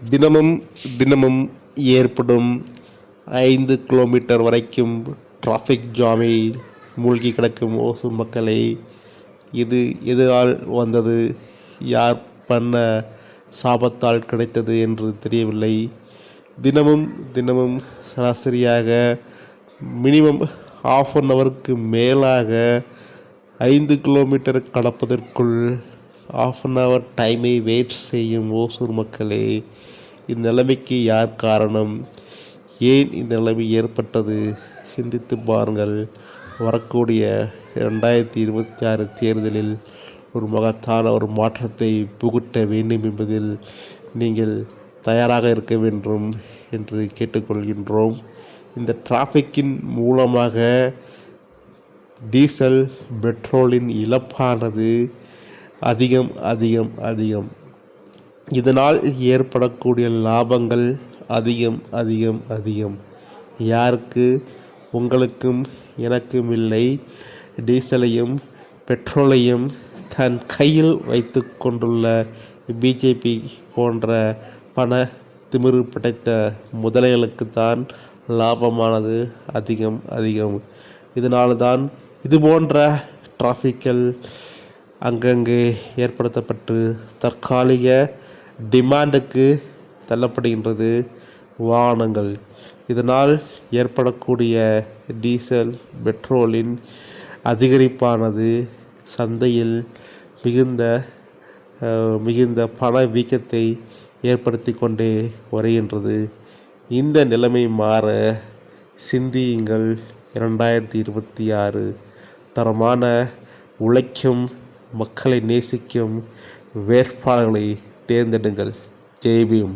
தினமும் தினமும் ஏற்படும் 5 கிலோமீட்டர் வரைக்கும் டிராஃபிக் ஜாமில் மூழ்கி கிடக்கும் ஓசூர் மக்களை இது எதனால் வந்தது, யார் பண்ண சாபத்தால் கிடைத்தது என்று தெரியவில்லை. தினமும் தினமும் சராசரியாக மினிமம் ½ அன் ஹவருக்கு மேலாக 5 கிலோமீட்டர் கடப்பதற்குள் ½ அன் ஹவர் டைமை வெயிட் செய்யும் ஓசூர் மக்களே, இந்நிலைமைக்கு யார் காரணம், ஏன் இந்த நிலைமை ஏற்பட்டது சிந்தித்து பாருங்கள். வரக்கூடிய 2026 தேர்தலில் ஒரு மகத்தான ஒரு மாற்றத்தை புகுட்ட வேண்டும் என்பதில் நீங்கள் தயாராக இருக்க வேண்டும் என்று கேட்டுக்கொள்கின்றோம். இந்த டிராஃபிக்கின் மூலமாக டீசல் பெட்ரோலின் இழப்பானது அதிகம் அதிகம் அதிகம். இதனால் ஏற்படக்கூடிய லாபங்கள் அதிகம் அதிகம் அதிகம். யாருக்கு? உங்களுக்கும் எனக்கும் இல்லை. டீசலையும் பெட்ரோலையும் தன் கையில் வைத்து கொண்டுள்ள பிஜேபி போன்ற பண திமிரு படைத்த முதலைகளுக்குத்தான் லாபமானது அதிகம் அதிகம். இதனால்தான் இதுபோன்ற டிராஃபிக்கள் அங்கங்கே ஏற்படுத்தப்பட்டு தற்காலிக டிமாண்டுக்கு தள்ளப்படுகின்றது வாகனங்கள். இதனால் ஏற்படக்கூடிய டீசல் பெட்ரோலின் அதிகரிப்பானது சந்தையில் மிகுந்த பணவீக்கத்தை ஏற்படுத்தி கொண்டே வருகின்றது. இந்த நிலைமை மாற சிந்தியுங்கள். 2026 தரமான உழைக்கும் மக்களை நேசிக்கும் வேட்பாளர்களை தேர்ந்தெடுங்கள். ஜெய் பீம்.